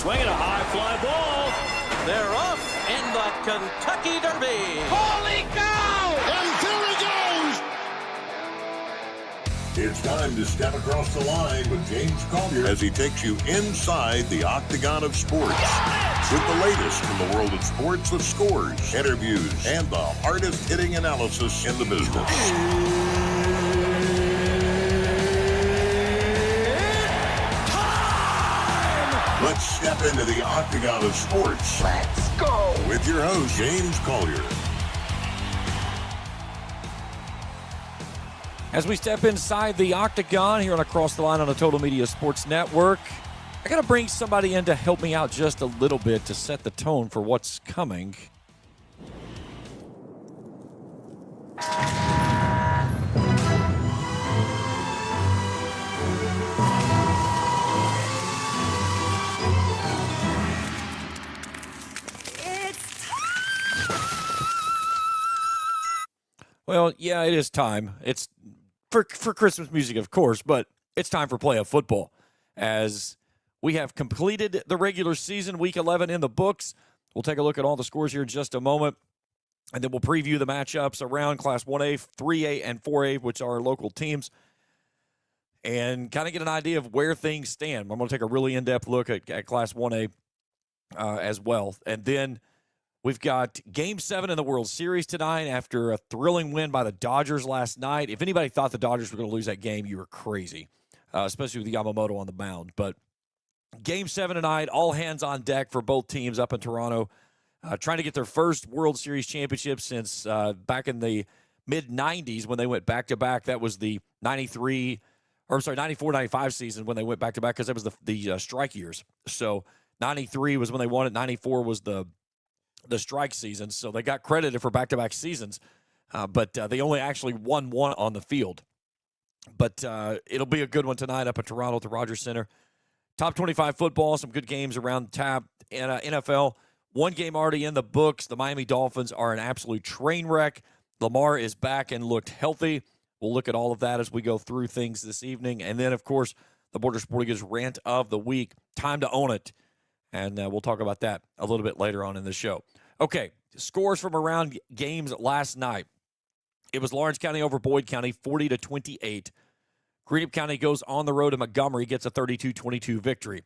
Swinging a high fly ball. They're off in the Kentucky Derby. Holy cow! And there he goes! It's time to step across the line with James Collier as he takes you inside the octagon of sports. With the latest from the world of sports, the scores, interviews, and the hardest-hitting analysis in the business. Let's step into the octagon of sports. Let's go! With your host, James Collier. As we step inside the octagon here on Across the Line on the Total Media Sports Network, I got to bring somebody in to help me out just a little bit to set the tone for what's coming. Well, yeah, it is time. It's for Christmas music, of course, but it's time for playoff football. As we have completed the regular season, Week 11 in the books. We'll take a look at all the scores here in just a moment, and then we'll preview the matchups around Class 1A, 3A, and 4A, which are our local teams, and kind of get an idea of where things stand. I'm going to take a really in-depth look at Class 1A as well. And then we've got Game 7 in the World Series tonight after a thrilling win by the Dodgers last night. If anybody thought the Dodgers were going to lose that game, you were crazy, especially with Yamamoto on the mound. But Game 7 tonight, all hands on deck for both teams up in Toronto, trying to get their first World Series championship since back in the mid-'90s when they went back-to-back. That was the 94-95 season when they went back-to-back because that was the strike years. So 93 was when they won it. 94 was the strike season, so they got credited for back-to-back seasons, but they only actually won one on the field. But it'll be a good one tonight up in Toronto at the Rogers Center. Top 25 football, some good games around the tab. And NFL, one game already in the books. The Miami Dolphins are an absolute train wreck. Lamar is back and looked healthy. We'll look at all of that as we go through things this evening. And then, of course, the Borders Sporting Goods Rant of the week. Time to own it. And we'll talk about that a little bit later on in the show. Okay, scores from around games last night. It was Lawrence County over Boyd County, 40-28. Greenup County goes on the road to Montgomery, gets a 32-22 victory.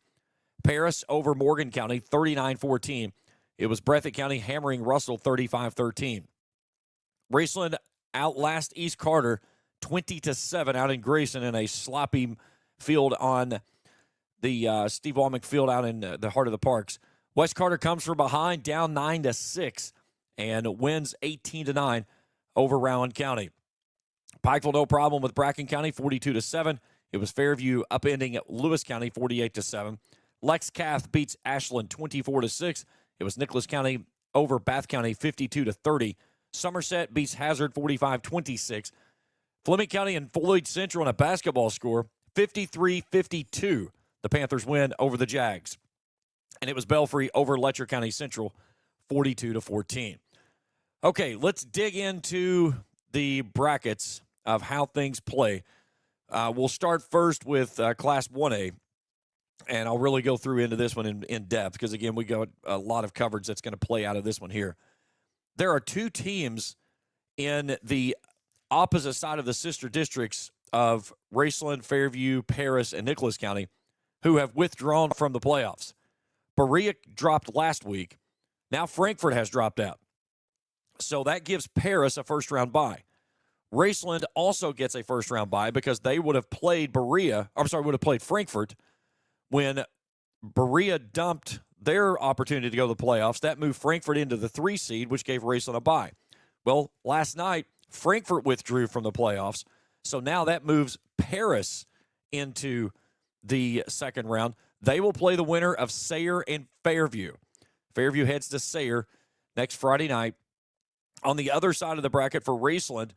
Paris over Morgan County, 39-14. It was Breathitt County hammering Russell, 35-13. Raceland outlast East Carter, 20-7 out in Grayson in a sloppy field on the Steve Walmick field out in the heart of the Parks. West Carter comes from behind, down 9-6, and wins 18-9 over Rowan County. Pikeville, no problem with Bracken County, 42-7. It was Fairview upending Lewis County, 48-7. Lex Cath beats Ashland, 24-6. It was Nicholas County over Bath County, 52-30. Somerset beats Hazard, 45-26. Fleming County and Floyd Central in a basketball score, 53-52. The Panthers win over the Jags. And it was Belfry over Letcher County Central, 42-14. Okay, let's dig into the brackets of how things play. We'll start first with Class 1A, and I'll really go through into this one in depth because, again, we got a lot of coverage that's going to play out of this one here. There are two teams in the opposite side of the sister districts of Raceland, Fairview, Paris, and Nicholas County who have withdrawn from the playoffs. Berea dropped last week. Now Frankfort has dropped out. So that gives Paris a first-round bye. Raceland also gets a first-round bye because they would have played Frankfort when Berea dumped their opportunity to go to the playoffs. That moved Frankfort into the 3 seed, which gave Raceland a bye. Well, last night, Frankfort withdrew from the playoffs, so now that moves Paris into the second round. They will play the winner of Sayre and Fairview. Fairview heads to Sayre next Friday night. On the other side of the bracket for Raceland,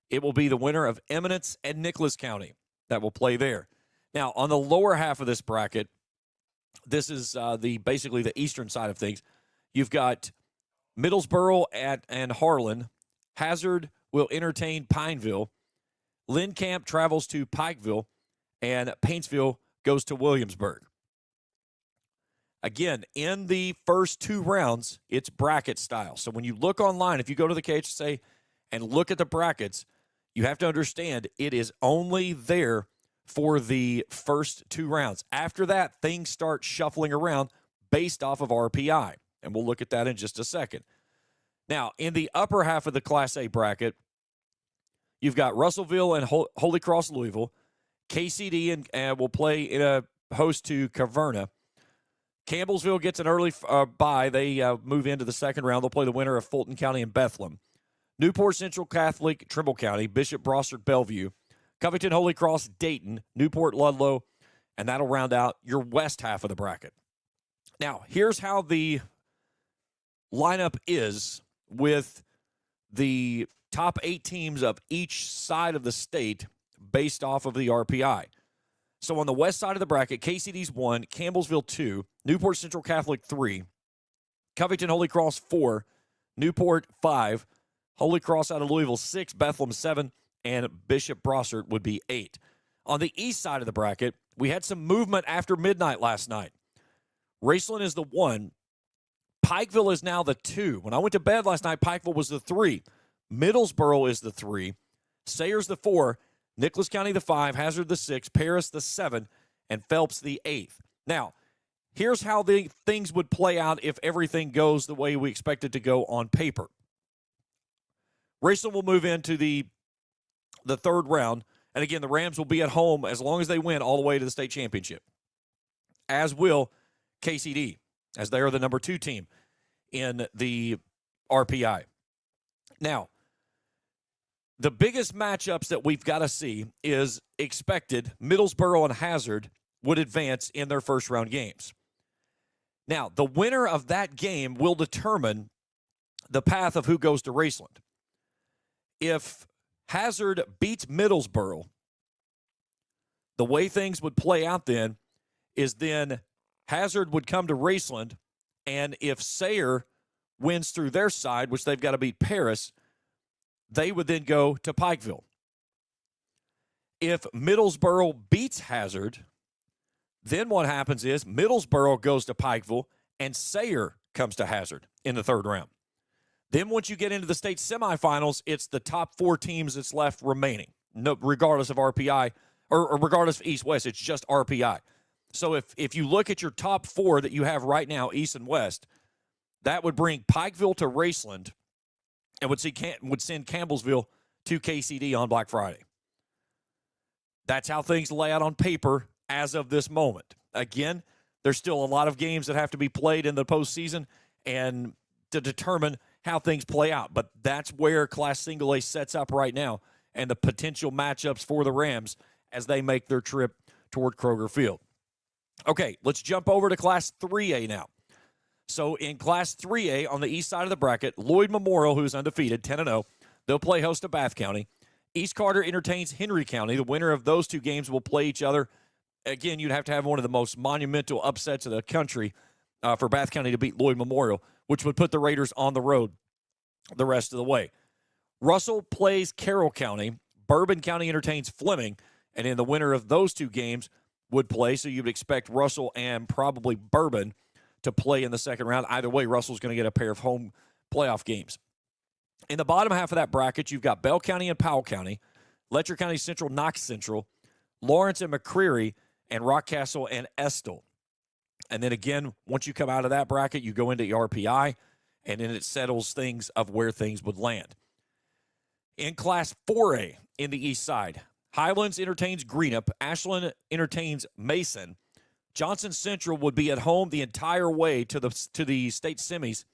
it will be the winner of Eminence and Nicholas County that will play there. Now, on the lower half of this bracket, this is basically the eastern side of things. You've got Middlesboro and Harlan. Hazard will entertain Pineville. Lincamp travels to Pikeville, and Paintsville goes to Williamsburg. Again, in the first 2 rounds, it's bracket style. So when you look online, if you go to the KHSA and look at the brackets, you have to understand it is only there for the first 2 rounds. After that, things start shuffling around based off of RPI, and we'll look at that in just a second. Now, in the upper half of the Class A bracket, you've got Russellville and Holy Cross Louisville. KCD and will play in a host to Caverna. Campbellsville gets an early bye. They move into the second round. They'll play the winner of Fulton County and Bethlehem. Newport Central Catholic, Trimble County. Bishop Brossard, Bellevue. Covington Holy Cross, Dayton. Newport Ludlow. And that'll round out your west half of the bracket. Now, here's how the lineup is with the top 8 teams of each side of the state based off of the RPI. So on the west side of the bracket, KCD's 1, Campbellsville 2, Newport Central Catholic 3, Covington Holy Cross 4, Newport 5, Holy Cross out of Louisville 6, Bethlehem 7, and Bishop Brossard would be 8. On the east side of the bracket, we had some movement after midnight last night. Raceland is the 1. Pikeville is now the 2. When I went to bed last night, Pikeville was the 3. Middlesboro is the 3. Sayers the 4. Nicholas County the 5, Hazard the 6, Paris the 7, and Phelps the 8th. Now, here's how the things would play out if everything goes the way we expect it to go on paper. Raceland will move into the third round, and again, the Rams will be at home as long as they win all the way to the state championship, as will KCD, as they are the number 2 team in the RPI. Now, the biggest matchups that we've got to see is expected Middlesboro and Hazard would advance in their first-round games. Now, the winner of that game will determine the path of who goes to Raceland. If Hazard beats Middlesboro, the way things would play out then is then Hazard would come to Raceland, and if Sayre wins through their side, which they've got to beat Paris, they would then go to Pikeville. If Middlesboro beats Hazard, then what happens is Middlesboro goes to Pikeville and Sayre comes to Hazard in the third round. Then once you get into the state semifinals, it's the top 4 teams that's left remaining, no, regardless of RPI or regardless of East-West. It's just RPI. So if you look at your top 4 that you have right now, East and West, that would bring Pikeville to Raceland and would send Campbellsville to KCD on Black Friday. That's how things lay out on paper as of this moment. Again, there's still a lot of games that have to be played in the postseason and to determine how things play out. But that's where Class Single A sets up right now and the potential matchups for the Rams as they make their trip toward Kroger Field. Okay, let's jump over to Class 3A now. So in Class 3A on the east side of the bracket, Lloyd Memorial, who's undefeated, 10-0, they'll play host to Bath County. East Carter entertains Henry County. The winner of those 2 games will play each other. Again, you'd have to have one of the most monumental upsets of the country for Bath County to beat Lloyd Memorial, which would put the Raiders on the road the rest of the way. Russell plays Carroll County. Bourbon County entertains Fleming. And in the winner of those 2 games would play. So you would expect Russell and probably Bourbon to play in the second round. Either way, Russell's going to get a pair of home playoff games. In the bottom half of that bracket, you've got Bell County and Powell County, Letcher County Central, Knox Central, Lawrence and McCreary, and Rockcastle and Estill. And then again, once you come out of that bracket, you go into RPI, and then it settles things of where things would land. In Class 4A in the east side, Highlands entertains Greenup, Ashland entertains Mason. Johnson Central would be at home the entire way to the state semis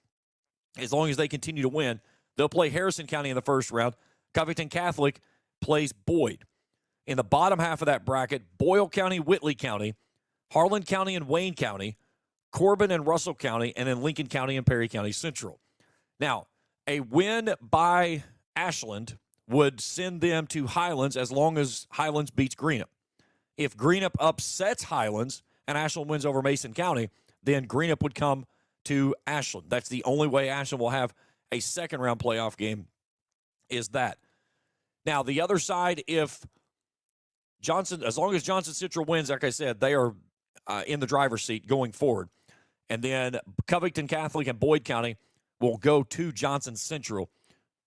as long as they continue to win. They'll play Harrison County in the first round. Covington Catholic plays Boyd. In the bottom half of that bracket, Boyle County, Whitley County, Harlan County and Wayne County, Corbin and Russell County, and then Lincoln County and Perry County Central. Now, a win by Ashland would send them to Highlands as long as Highlands beats Greenup. If Greenup upsets Highlands and Ashland wins over Mason County, then Greenup would come to Ashland. That's the only way Ashland will have a second-round playoff game is that. Now, the other side, if Johnson, as long as Johnson Central wins, like I said, they are in the driver's seat going forward. And then Covington Catholic and Boyd County will go to Johnson Central.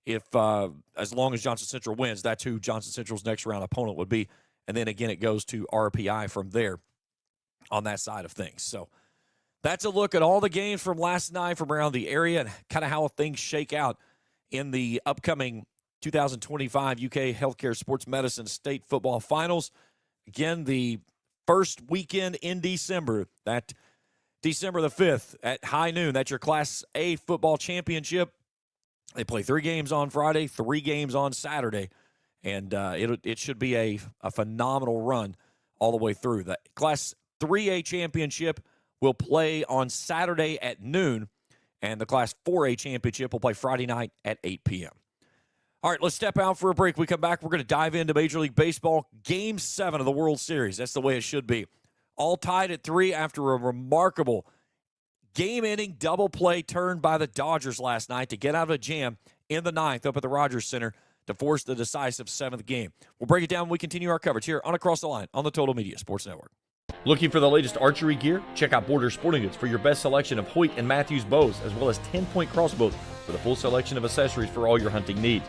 If as long as Johnson Central wins, that's who Johnson Central's next round opponent would be. And then again, it goes to RPI from there on that side of things. So that's a look at all the games from last night from around the area and kind of how things shake out in the upcoming 2025 UK Healthcare Sports Medicine State Football Finals. Again, the first weekend in December, that December the 5th at high noon. That's your Class A football championship. They play 3 games on Friday, 3 games on Saturday, and it should be a phenomenal run all the way through. The Class 3A championship will play on Saturday at noon, and the Class 4A championship will play Friday night at 8 p.m. All right, let's step out for a break. We come back, we're going to dive into Major League Baseball, Game 7 of the World Series. That's the way it should be. All tied at 3 after a remarkable game-ending double play turned by the Dodgers last night to get out of a jam in the 9th up at the Rogers Center to force the decisive 7th game. We'll break it down when we continue our coverage here on Across the Line on the Total Media Sports Network. Looking for the latest archery gear? Check out Borders Sporting Goods for your best selection of Hoyt and Matthews bows, as well as 10-point crossbows with a full selection of accessories for all your hunting needs.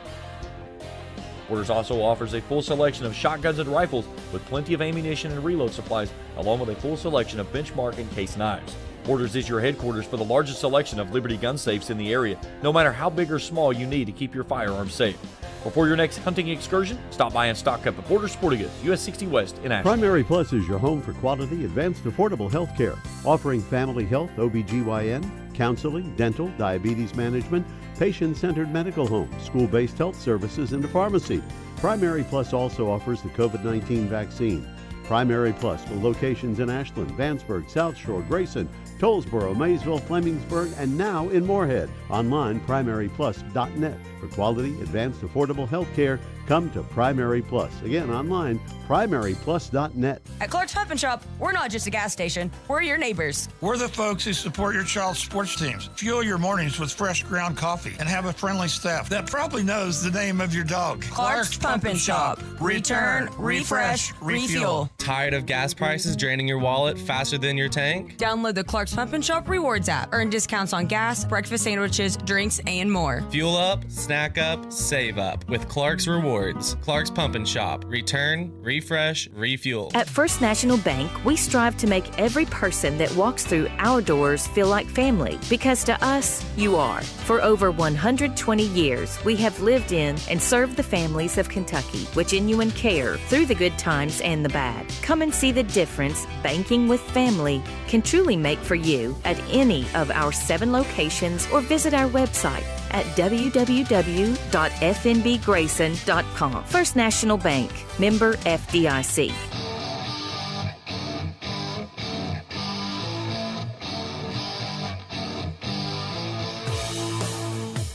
Borders also offers a full selection of shotguns and rifles with plenty of ammunition and reload supplies, along with a full selection of benchmark and case knives. Borders is your headquarters for the largest selection of Liberty gun safes in the area, no matter how big or small you need to keep your firearms safe. Before your next hunting excursion, stop by and stock up at Borders Sporting Goods, US 60 West in Ashland. Primary Plus is your home for quality, advanced, affordable health care, offering family health, OBGYN, counseling, dental, diabetes management, patient-centered medical homes, school-based health services, and a pharmacy. Primary Plus also offers the COVID-19 vaccine. Primary Plus with locations in Ashland, Vanceburg, South Shore, Grayson, Tollsboro, Maysville, Flemingsburg, and now in Moorhead. Online, primaryplus.net. For quality, advanced, affordable health care, come to Primary Plus. Again, online, primaryplus.net. At Clark's Pump and Shop, we're not just a gas station, we're your neighbors. We're the folks who support your child's sports teams, fuel your mornings with fresh ground coffee, and have a friendly staff that probably knows the name of your dog. Clark's Pump and Shop. Return, refresh, refuel. Tired of gas prices draining your wallet faster than your tank? Download the Clark's Pump and Shop Rewards app. Earn discounts on gas, breakfast sandwiches, drinks, and more. Fuel up, snack up, save up with Clark's Rewards. Clark's Pump and Shop. Return, refresh, refuel. At First National Bank, we strive to make every person that walks through our doors feel like family, because to us, you are. For over 120 years, we have lived in and served the families of Kentucky with genuine care through the good times and the bad. Come and see the difference banking with family can truly make for you at any of our 7 locations, or visit our website at www.fnbgrayson.com. First National Bank, member FDIC.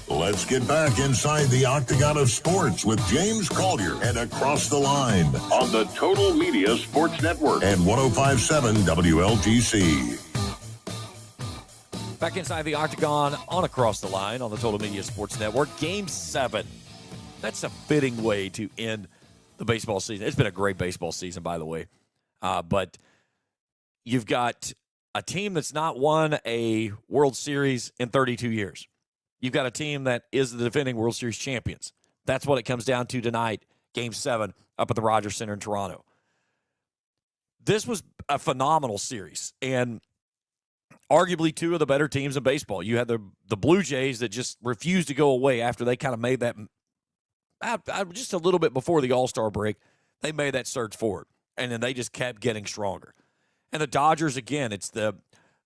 Let's get back inside the Octagon of Sports with James Collier and Across the Line on the Total Media Sports Network and 105.7 WLGC. Back inside the Octagon on Across the Line on the Total Media Sports Network. Game 7. That's a fitting way to end the baseball season. It's been a great baseball season, by the way. But you've got a team that's not won a World Series in 32 years. You've got a team that is the defending World Series champions. That's what it comes down to tonight, Game 7, up at the Rogers Center in Toronto. This was a phenomenal series, and arguably 2 of the better teams in baseball. You had the Blue Jays that just refused to go away after they kind of made that just a little bit before the All-Star break. They made that surge forward, and then they just kept getting stronger. And the Dodgers, again, it's the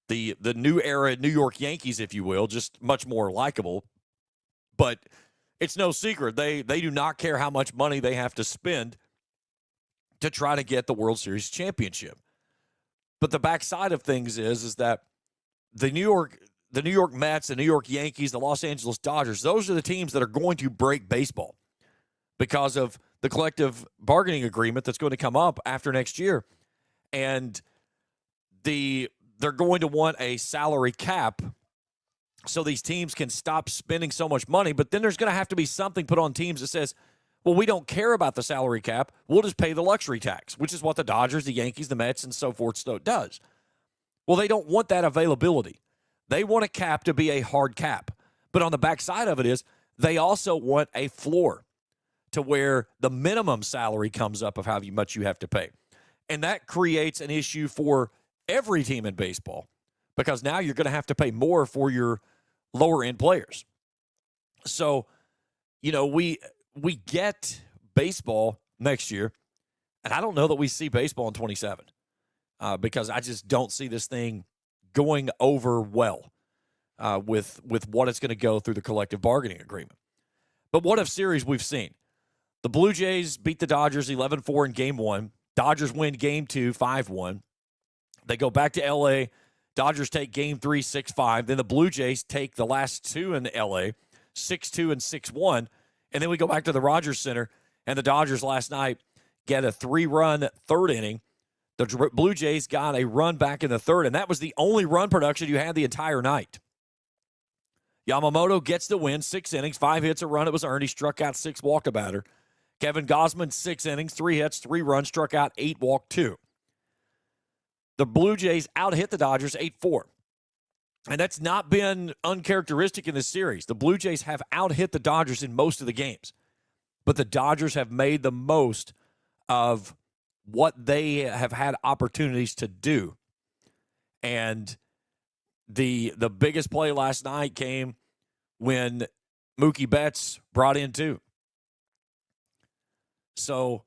new era New York Yankees, if you will, just much more likable. But it's no secret. They do not care how much money they have to spend to try to get the World Series championship. But the backside of things is that the New York Mets, the New York Yankees, the Los Angeles Dodgers, those are the teams that are going to break baseball because of the collective bargaining agreement that's going to come up after next year. And they're going to want a salary cap so these teams can stop spending so much money. But then there's going to have to be something put on teams that says, well, we don't care about the salary cap. We'll just pay the luxury tax, which is what the Dodgers, the Yankees, the Mets, and so forth does. Well, they don't want that availability. They want a cap to be a hard cap. But on the backside of it is they also want a floor to where the minimum salary comes up of how much you have to pay. And that creates an issue for every team in baseball because now you're going to have to pay more for your lower-end players. So, we get baseball next year, and I don't know that we see baseball in 27 because I just don't see this thing going over well with what it's going to go through the collective bargaining agreement. But what if series we've seen? The Blue Jays beat the Dodgers 11-4 in Game 1. Dodgers win Game 2 5-1. They go back to L.A. Dodgers take Game 3 6-5. Then the Blue Jays take the last two in L.A. 6-2 and 6-1. And then we go back to the Rogers Center, and the Dodgers last night get a 3-run third inning. The Blue Jays got a run back in the third, and that was the only run production you had the entire night. Yamamoto gets the win, 6 innings, 5 hits, a run. It was earned. He struck out 6, walked a batter. Kevin Gausman, 6 innings, 3 hits, 3 runs, struck out 8, walked 2. The Blue Jays out-hit the Dodgers 8-4. And that's not been uncharacteristic in this series. The Blue Jays have out-hit the Dodgers in most of the games. But the Dodgers have made the most of what they have had opportunities to do. And the biggest play last night came when Mookie Betts brought in 2. So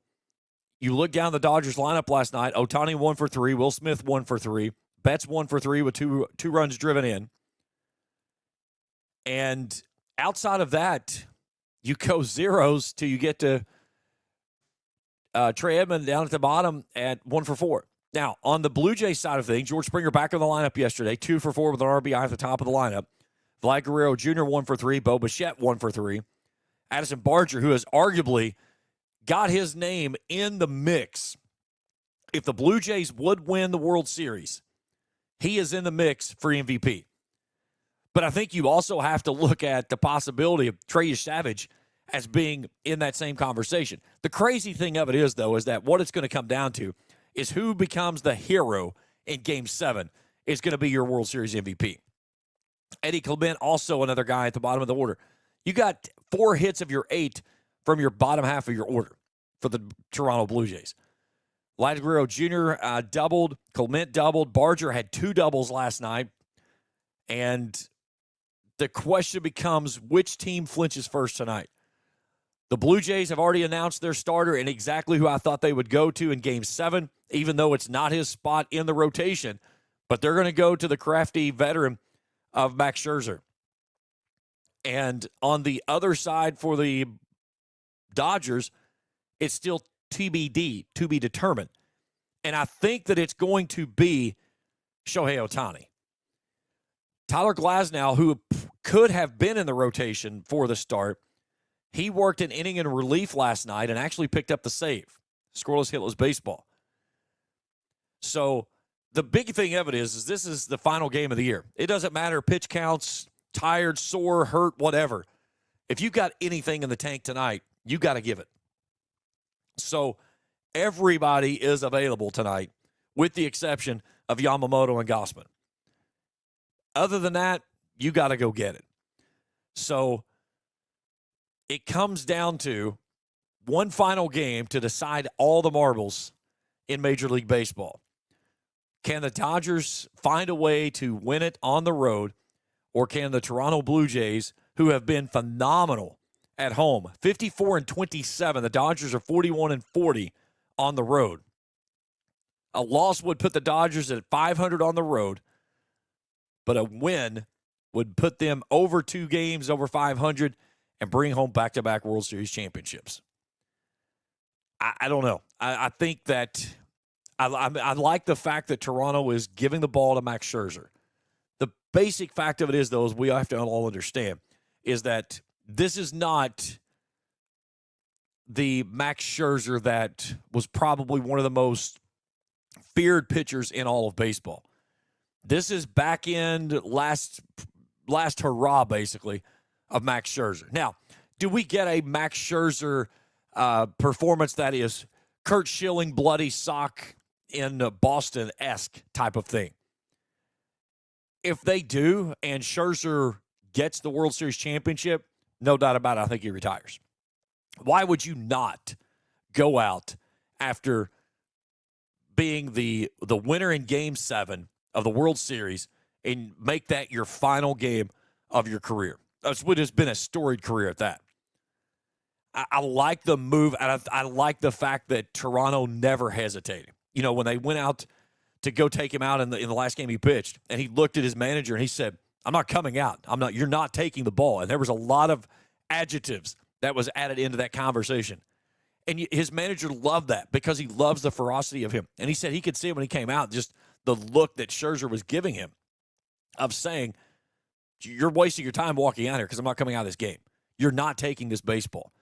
you look down the Dodgers lineup last night. Ohtani 1 for 3. Will Smith 1 for 3. Betts 1 for 3 with two runs driven in. And outside of that, you go zeros till you get to Trey Edmond down at the bottom at 1 for 4. Now, on the Blue Jays side of things, George Springer back in the lineup yesterday, 2 for 4 with an RBI at the top of the lineup. Vlad Guerrero Jr. 1 for 3. Bo Bichette 1 for 3. Addison Barger, who has arguably got his name in the mix. If the Blue Jays would win the World Series, he is in the mix for MVP. But I think you also have to look at the possibility of Trey Savage as being in that same conversation. The crazy thing of it is, though, is that what it's going to come down to is who becomes the hero in Game 7 is going to be your World Series MVP. Eddie Clement, also another guy at the bottom of the order. You got 4 hits of your 8 from your bottom half of your order for the Toronto Blue Jays. Vlad Guerrero Jr. Doubled. Clement doubled. Barger had 2 doubles last night. And the question becomes, which team flinches first tonight? The Blue Jays have already announced their starter and exactly who I thought they would go to in Game 7, even though it's not his spot in the rotation. But they're going to go to the crafty veteran of Max Scherzer. And on the other side for the Dodgers, it's still TBD, to be determined. And I think that it's going to be Shohei Ohtani. Tyler Glasnow, who could have been in the rotation for the start, he worked an inning in relief last night and actually picked up the save. Scoreless, hitless baseball. So the big thing of it is this is the final game of the year. It doesn't matter pitch counts, tired, sore, hurt, whatever. If you got anything in the tank tonight, you got to give it. So everybody is available tonight with the exception of Yamamoto and Gausman. Other than that, you got to go get it. So it comes down to one final game to decide all the marbles in Major League Baseball. Can the Dodgers find a way to win it on the road, or can the Toronto Blue Jays, who have been phenomenal at home, 54-27, the Dodgers are 41-40 on the road. A loss would put the Dodgers at 500 on the road, but a win would put them over 2 games, over 500, and bring home back-to-back World Series championships. I don't know. I think that I like the fact that Toronto is giving the ball to Max Scherzer. The basic fact of it is, though, as we have to all understand, is that this is not the Max Scherzer that was probably one of the most feared pitchers in all of baseball. This is back end, last hurrah, basically, of Max Scherzer. Now, do we get a Max Scherzer performance that is Kurt Schilling, bloody sock in Boston-esque type of thing? if they do and Scherzer gets the World Series championship, no doubt about it, I think he retires. Why would you not go out after being the winner in Game 7 of the World Series and make that your final game of your career? That's what has been a storied career at that. I like the move, and I like the fact that Toronto never hesitated. You know, when they went out to go take him out in the last game he pitched, and he looked at his manager and he said, "I'm not coming out. You're not taking the ball." And there was a lot of adjectives that was added into that conversation. And his manager loved that because he loves the ferocity of him. And he said he could see it when he came out, just the look that Scherzer was giving him of saying, "You're wasting your time walking out here because I'm not coming out of this game. You're not taking this baseball."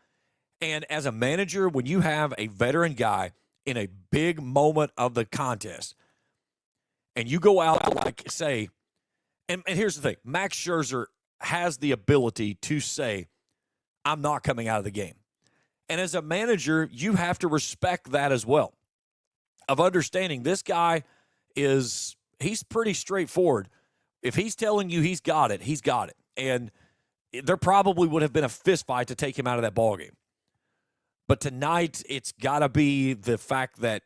And as a manager, when you have a veteran guy in a big moment of the contest, and you go out like, say, and here's the thing, Max Scherzer has the ability to say, "I'm not coming out of the game." And as a manager, you have to respect that as well, of understanding this guy he's pretty straightforward. If he's telling you he's got it, he's got it. And there probably would have been a fist fight to take him out of that ballgame. But tonight, it's got to be the fact that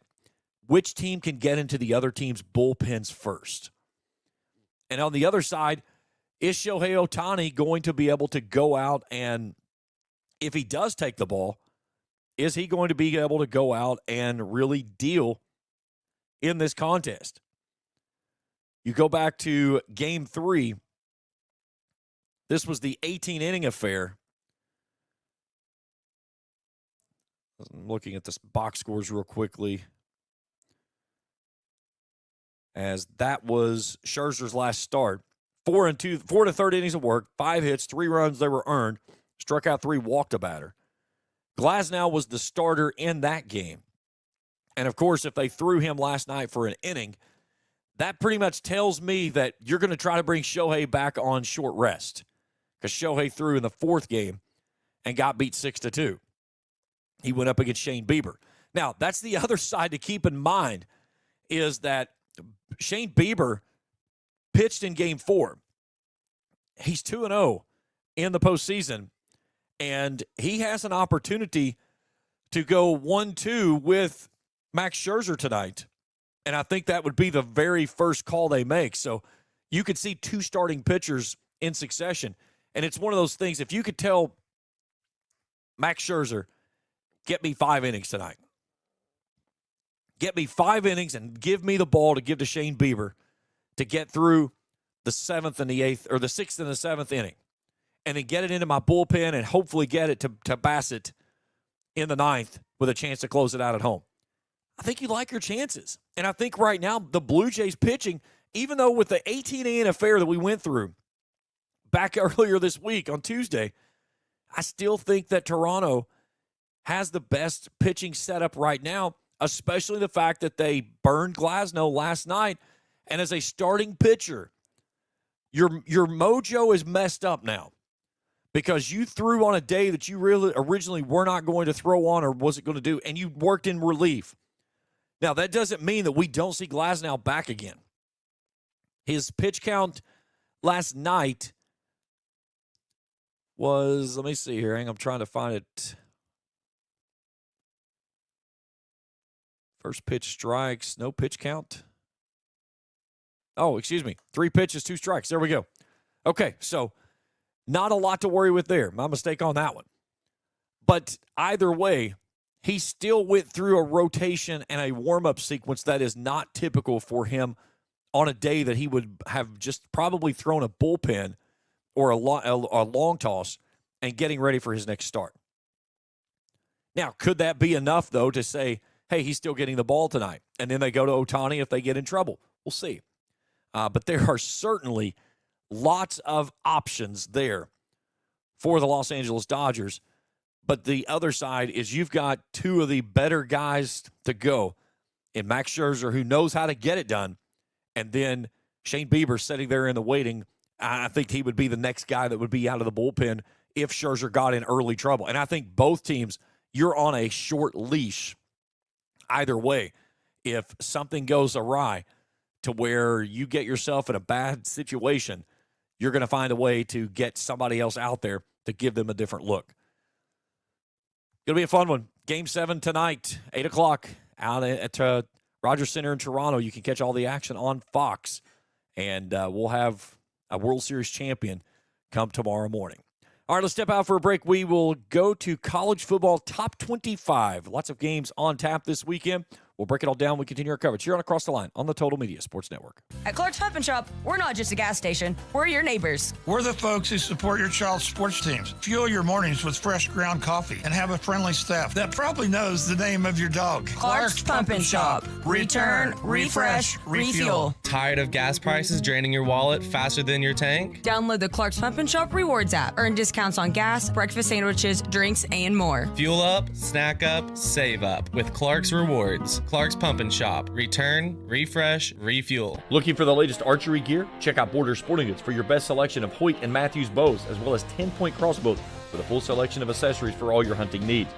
which team can get into the other team's bullpens first. And on the other side, is Shohei Ohtani going to be able to go out and, if he does take the ball, is he going to be able to go out and really deal in this contest? You go back to Game 3. This was the 18-inning affair. I'm looking at this box scores real quickly. As that was Scherzer's last start. 4 to third innings of work, 5 hits, 3 runs they were earned, struck out 3, walked a batter. Glasnow was the starter in that game. And, of course, if they threw him last night for an inning, that pretty much tells me that you're going to try to bring Shohei back on short rest, because Shohei threw in the 4th game and got beat 6-2. He went up against Shane Bieber. Now, that's the other side to keep in mind, is that Shane Bieber pitched in Game 4. He's 2-0 in the postseason, and he has an opportunity to go 1-2 with Max Scherzer tonight. And I think that would be the very first call they make. So you could see 2 starting pitchers in succession. And it's one of those things, if you could tell Max Scherzer, get me 5 innings tonight. Get me 5 innings and give me the ball to give to Shane Bieber to get through the 7th and the 8th, or the 6th and the 7th inning, and then get it into my bullpen and hopefully get it to Bassett in the 9th with a chance to close it out at home. I think you like your chances. And I think right now the Blue Jays pitching, even though with the 18-inning affair that we went through back earlier this week on Tuesday, I still think that Toronto has the best pitching setup right now, especially the fact that they burned Glasnow last night. And as a starting pitcher, your mojo is messed up now, because you threw on a day that you really originally were not going to throw on or wasn't going to do, and you worked in relief. Now, that doesn't mean that we don't see Glasnow back again. His pitch count last night was, let me see here. I'm trying to find it. First pitch strikes, no pitch count. Oh, excuse me. 3 pitches, 2 strikes. There we go. Okay, so not a lot to worry with there. My mistake on that one. But either way, he still went through a rotation and a warm-up sequence that is not typical for him on a day that he would have just probably thrown a bullpen or a long toss and getting ready for his next start. Now, could that be enough, though, to say, hey, he's still getting the ball tonight, and then they go to Ohtani if they get in trouble? We'll see. But there are certainly lots of options there for the Los Angeles Dodgers. But the other side is you've got 2 of the better guys to go in Max Scherzer, who knows how to get it done, and then Shane Bieber sitting there in the waiting. I think he would be the next guy that would be out of the bullpen if Scherzer got in early trouble. And I think both teams, you're on a short leash either way if something goes awry to where you get yourself in a bad situation, you're going to find a way to get somebody else out there to give them a different look. It'll be a fun one. Game 7 tonight, 8 o'clock, out at Rogers Center in Toronto. You can catch all the action on Fox. And we'll have a World Series champion come tomorrow morning. All right, let's step out for a break. We will go to college football top 25. Lots of games on tap this weekend. We'll break it all down. We continue our coverage here on Across the Line on the Total Media Sports Network. At Clark's Pump and Shop, we're not just a gas station. We're your neighbors. We're the folks who support your child's sports teams. Fuel your mornings with fresh ground coffee and have a friendly staff that probably knows the name of your dog. Clark's Pump and Shop. Return, refresh, refuel. Tired of gas prices draining your wallet faster than your tank? Download the Clark's Pump and Shop Rewards app. Earn discounts on gas, breakfast sandwiches, drinks, and more. Fuel up, snack up, save up with Clark's Rewards. Clark's Pump and Shop. Return, refresh, refuel. Looking for the latest archery gear? Check out Borders Sporting Goods for your best selection of Hoyt and Matthews bows, as well as 10-point crossbows with a full selection of accessories for all your hunting needs.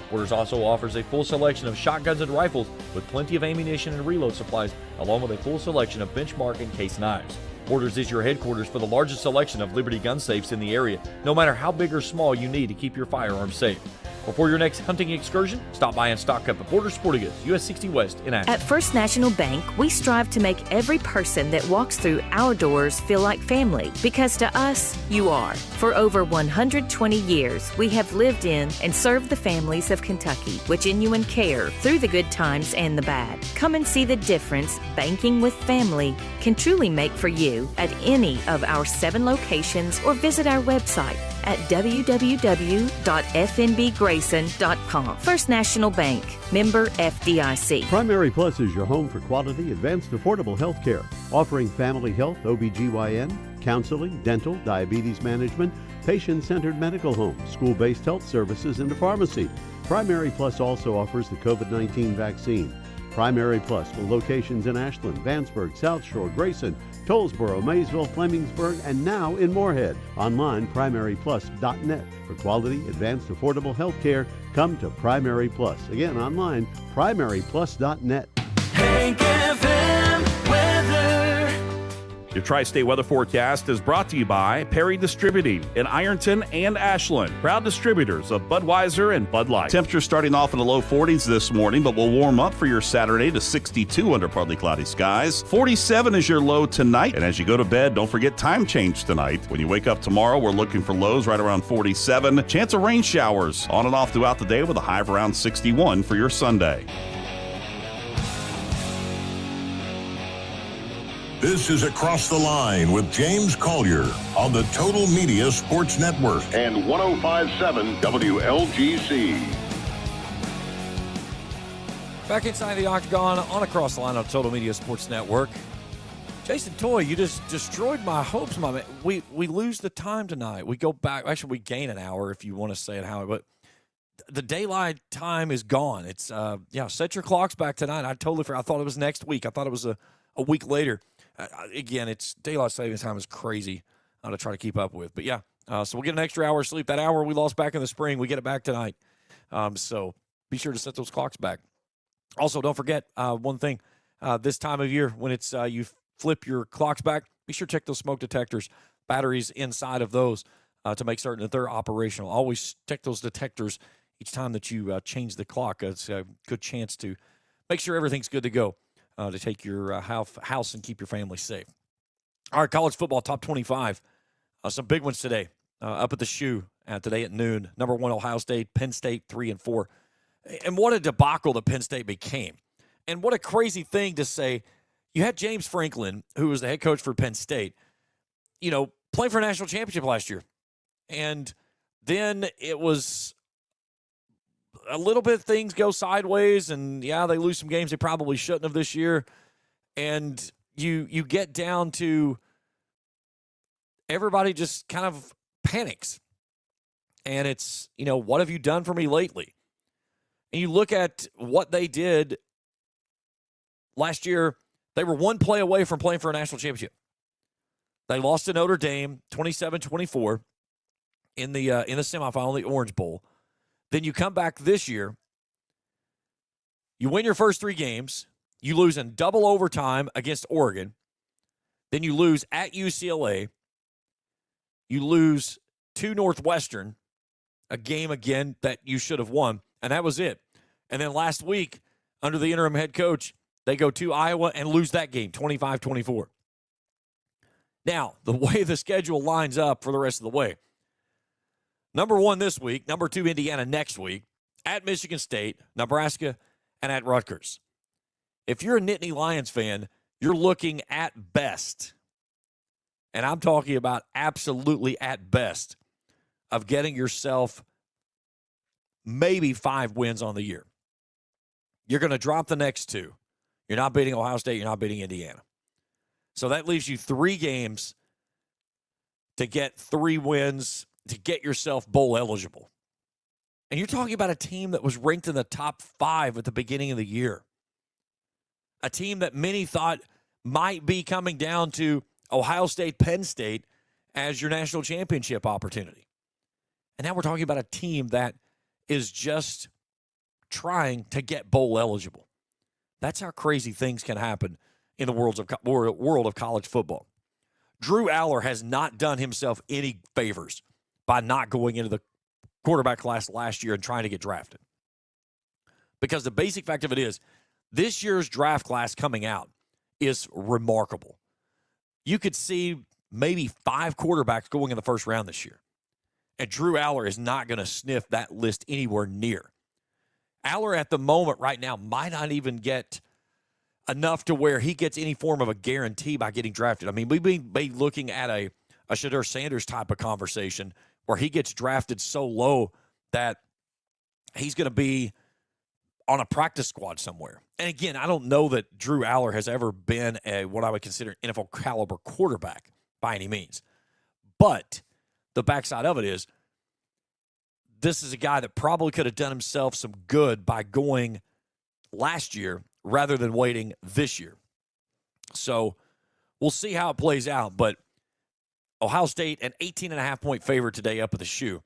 Borders also offers a full selection of shotguns and rifles with plenty of ammunition and reload supplies, along with a full selection of benchmark and case knives. Borders is your headquarters for the largest selection of Liberty gun safes in the area, no matter how big or small you need to keep your firearms safe. Before your next hunting excursion, stop by and stock up at Borders Sporting Goods, US 60 West in Ashland. At First National Bank, we strive to make every person that walks through our doors feel like family, because to us, you are. For over 120 years, we have lived in and served the families of Kentucky with genuine care through the good times and the bad. Come and see the difference banking with family can truly make for you at any of our 7 locations, or visit our website at www.fnbgrayson.com. First National Bank, member FDIC. Primary Plus is your home for quality, advanced, affordable health care, offering family health, OBGYN, counseling, dental, diabetes management, patient-centered medical home, school-based health services, and a pharmacy. Primary Plus also offers the COVID-19 vaccine. Primary Plus with locations in Ashland, Vanceburg, South Shore, Grayson, Tollsboro, Maysville, Flemingsburg, and now in Moorhead. Online, primaryplus.net. For quality, advanced, affordable health care, come to Primary Plus. Again, online, primaryplus.net. Hank FM weather. Your Tri-State weather forecast is brought to you by Perry Distributing in Ironton and Ashland. Proud distributors of Budweiser and Bud Light. Temperatures starting off in the low 40s this morning, but will warm up for your Saturday to 62 under partly cloudy skies. 47 is your low tonight. And as you go to bed, don't forget time change tonight. When you wake up tomorrow, we're looking for lows right around 47. Chance of rain showers on and off throughout the day with a high of around 61 for your Sunday. This is Across the Line with James Collier on the Total Media Sports Network and 105.7 WLGC. Back inside the Octagon on Across the Line on Total Media Sports Network. Jason Toy, you just destroyed my hopes, my man. We lose the time tonight. We go back. Actually, we gain an hour if you want to say it how. But the daylight time is gone. It's set your clocks back tonight. I totally forgot. I thought it was next week. I thought it was a week later. Again, it's daylight savings time is crazy to try to keep up with. But yeah, so we'll get an extra hour of sleep. That hour we lost back in the spring, we get it back tonight. So be sure to set those clocks back. Also, don't forget one thing. This time of year, when it's you flip your clocks back, be sure to check those smoke detectors, batteries inside of those to make certain that they're operational. Always check those detectors each time that you change the clock. It's a good chance to make sure everything's good to go. To take your house and keep your family safe. All right, college football top 25. Some big ones today. Up at the Shoe today at noon. Number 1, Ohio State, Penn State 3-4. And what a debacle that Penn State became. And what a crazy thing to say. You had James Franklin, who was the head coach for Penn State, playing for a national championship last year. And then it was a little bit things go sideways, and they lose some games they probably shouldn't have this year. And you get down to everybody just kind of panics. And it's, what have you done for me lately? And you look at what they did last year. They were one play away from playing for a national championship. They lost to Notre Dame 27-24 in the semifinal, the Orange Bowl. Then you come back this year, you win your first 3 games, You lose in double overtime against Oregon. Then you lose at UCLA. You lose to Northwestern, a game again that you should have won, and that was it. And then last week, under the interim head coach, they go to Iowa and lose that game, 25-24. Now, the way the schedule lines up for the rest of the way, number 1 this week, number 2 Indiana next week, at Michigan State, Nebraska, and at Rutgers. If you're a Nittany Lions fan, you're looking at best, and I'm talking about absolutely at best, of getting yourself maybe 5 wins on the year. You're going to drop the next 2. You're not beating Ohio State. You're not beating Indiana. So that leaves you 3 games to get 3 wins to get yourself bowl eligible. And you're talking about a team that was ranked in the top 5 at the beginning of the year. A team that many thought might be coming down to Ohio State, Penn State as your national championship opportunity. And now we're talking about a team that is just trying to get bowl eligible. That's how crazy things can happen in the world of college football. Drew Aller has not done himself any favors by not going into the quarterback class last year and trying to get drafted. Because the basic fact of it is, this year's draft class coming out is remarkable. You could see maybe 5 quarterbacks going in the first round this year. And Drew Aller is not going to sniff that list anywhere near. Aller at the moment right now might not even get enough to where he gets any form of a guarantee by getting drafted. I mean, we've been looking at a Shedeur Sanders type of conversation where he gets drafted so low that he's going to be on a practice squad somewhere. And again, I don't know that Drew Aller has ever been what I would consider an NFL caliber quarterback by any means. But the backside of it is, this is a guy that probably could have done himself some good by going last year rather than waiting this year. So we'll see how it plays out. But Ohio State, an 18.5-point favorite today up at the shoe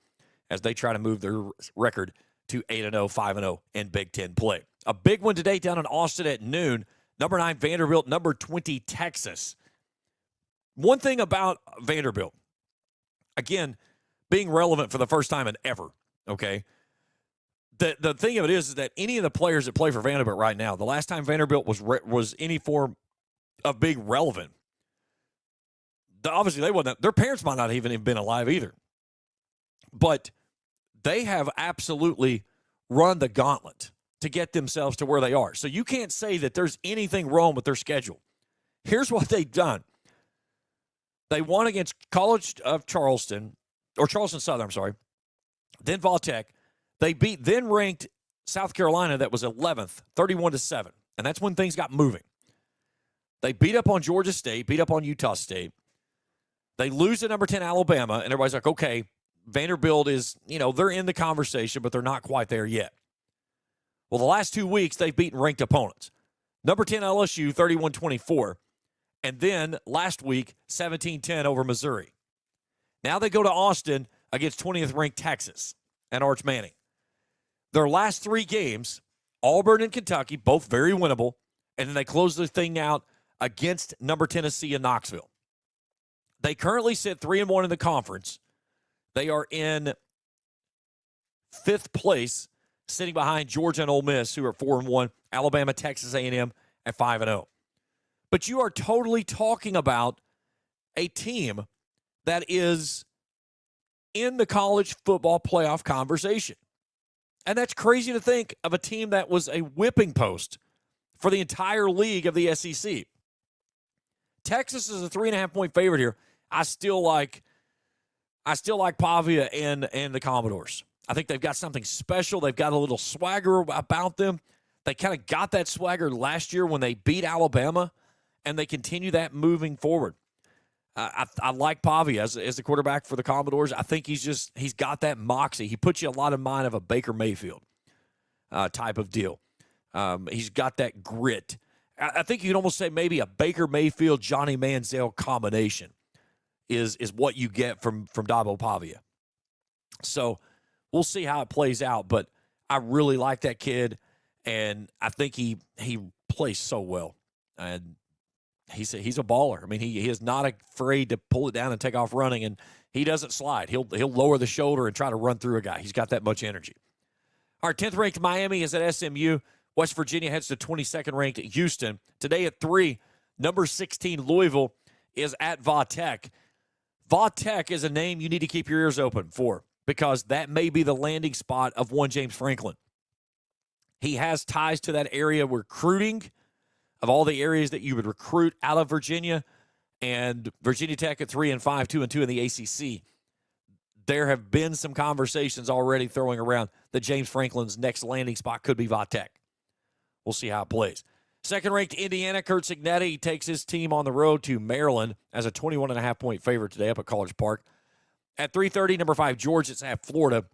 as they try to move their record to 8-0, 5-0 in Big Ten play. A big one today down in Austin at noon. Number 9, Vanderbilt. Number 20, Texas. One thing about Vanderbilt, again, being relevant for the first time in ever, okay? The thing of it is that any of the players that play for Vanderbilt right now, the last time Vanderbilt was any form of being relevant, obviously they wasn't. Their parents might not even have been alive either. But they have absolutely run the gauntlet to get themselves to where they are. So you can't say that there's anything wrong with their schedule. Here's what they've done. They won against College of Charleston, or Charleston Southern, I'm sorry, then Vautech. They beat then-ranked South Carolina that was 11th, 31-7. And that's when things got moving. They beat up on Georgia State, beat up on Utah State. They lose to number 10 Alabama, and everybody's like, okay, Vanderbilt is, they're in the conversation, but they're not quite there yet. Well, the last 2 weeks, they've beaten ranked opponents. Number 10 LSU, 31-24. And then last week, 17-10 over Missouri. Now they go to Austin against 20th ranked Texas and Arch Manning. Their last 3 games, Auburn and Kentucky, both very winnable. And then they close the thing out against number Tennessee and Knoxville. They currently sit 3-1 in the conference. They are in 5th place, sitting behind Georgia and Ole Miss, who are 4-1, Alabama, Texas A&M at 5-0. But you are totally talking about a team that is in the college football playoff conversation. And that's crazy to think of a team that was a whipping post for the entire league of the SEC. Texas is a 3.5-point favorite here. I still like Pavia and the Commodores. I think they've got something special. They've got a little swagger about them. They kind of got that swagger last year when they beat Alabama, and they continue that moving forward. I like Pavia as the quarterback for the Commodores. I think he's got that moxie. He puts you a lot in mind of a Baker Mayfield type of deal. He's got that grit. I think you could almost say maybe a Baker Mayfield, Johnny Manziel combination is what you get from Dabo Pavia. So we'll see how it plays out, but I really like that kid, and I think he plays so well. And he's a baller. I mean, he is not afraid to pull it down and take off running, and he doesn't slide. He'll lower the shoulder and try to run through a guy. He's got that much energy. Our 10th-ranked Miami is at SMU. West Virginia heads to 22nd-ranked Houston. Today at 3, number 16 Louisville is at Va Tech. Va Tech is a name you need to keep your ears open for because that may be the landing spot of one James Franklin. He has ties to that area recruiting of all the areas that you would recruit out of Virginia, and Virginia Tech at 3-5, 2-2 in the ACC. There have been some conversations already throwing around that James Franklin's next landing spot could be Va Tech. We'll see how it plays. Second-ranked Indiana, Kurt Cignetti takes his team on the road to Maryland as a 21.5-point favorite today up at College Park. At 3:30, number 5 Georgia's at Florida.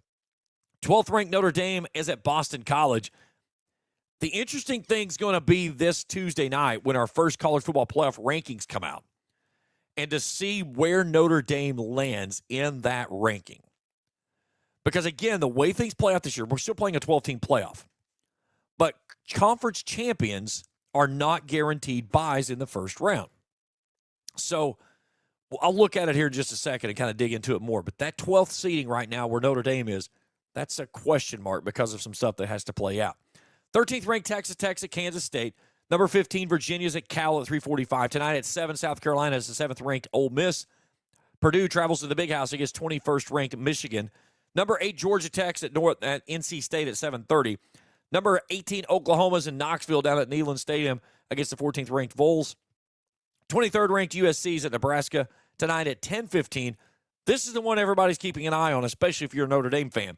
12th-ranked Notre Dame is at Boston College. The interesting thing's going to be this Tuesday night when our first college football playoff rankings come out and to see where Notre Dame lands in that ranking. Because, again, the way things play out this year, we're still playing a 12-team playoff. But conference champions are not guaranteed buys in the first round. So I'll look at it here in just a second and kind of dig into it more. But that 12th seeding right now where Notre Dame is, that's a question mark because of some stuff that has to play out. 13th ranked Texas Tech's at Kansas State. Number 15, Virginia's at Cal at 3:45. Tonight at 7, South Carolina is the 7th ranked Ole Miss. Purdue travels to the Big House against 21st ranked Michigan. Number 8, Georgia Tech's at NC State at 7:30. Number 18, Oklahoma's in Knoxville down at Neyland Stadium against the 14th ranked Vols. 23rd ranked USC's at Nebraska tonight at 10:15. This is the one everybody's keeping an eye on, especially if you're a Notre Dame fan.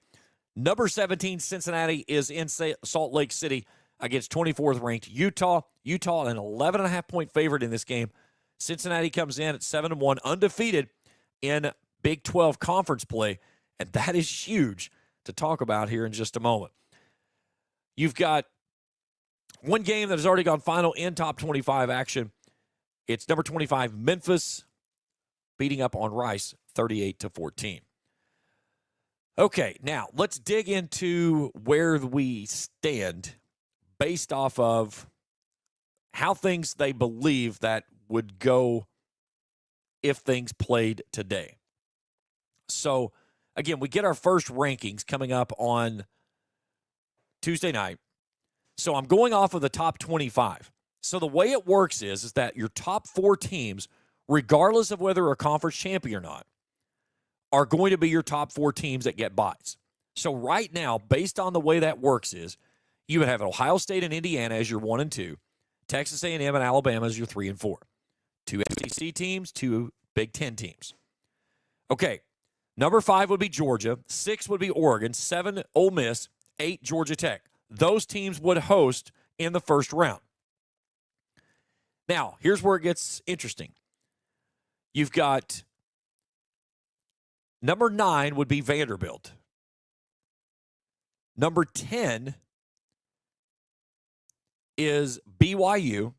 Number 17, Cincinnati is in Salt Lake City against 24th ranked Utah. Utah, an 11.5-point favorite in this game. Cincinnati comes in at 7-1, undefeated in Big 12 conference play, and that is huge to talk about here in just a moment. You've got one game that has already gone final in top 25 action. It's number 25, Memphis, beating up on Rice 38-14. Okay, now let's dig into where we stand based off of how things they believe that would go if things played today. So, again, we get our first rankings coming up on Tuesday night. So I'm going off of the top 25. So the way it works is that your top 4 teams, regardless of whether a conference champion or not, are going to be your top 4 teams that get buys. So right now, based on the way that works is you would have Ohio State and Indiana as your 1 and 2, Texas A&M and Alabama as your 3 and 4. 2 SEC teams, 2 Big Ten teams. Okay, number 5 would be Georgia, 6 would be Oregon, 7 Ole Miss, 8 Georgia Tech. Those teams would host in the first round. Now, here's where it gets interesting. You've got number 9 would be Vanderbilt. Number 10 is BYU,